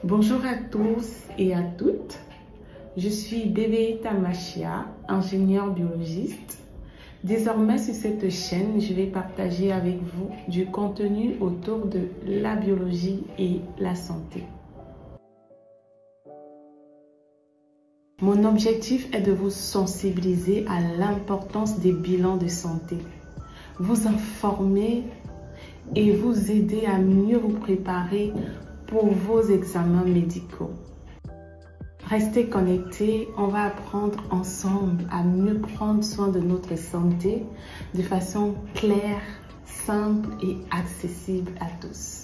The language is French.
Bonjour à tous et à toutes. Je suis Deveita Machia, ingénieure biologiste. Désormais sur cette chaîne, je vais partager avec vous du contenu autour de la biologie et la santé. Mon objectif est de vous sensibiliser à l'importance des bilans de santé, vous informer et vous aider à mieux vous préparer pour vos examens médicaux. Restez connectés, on va apprendre ensemble à mieux prendre soin de notre santé de façon claire, simple et accessible à tous.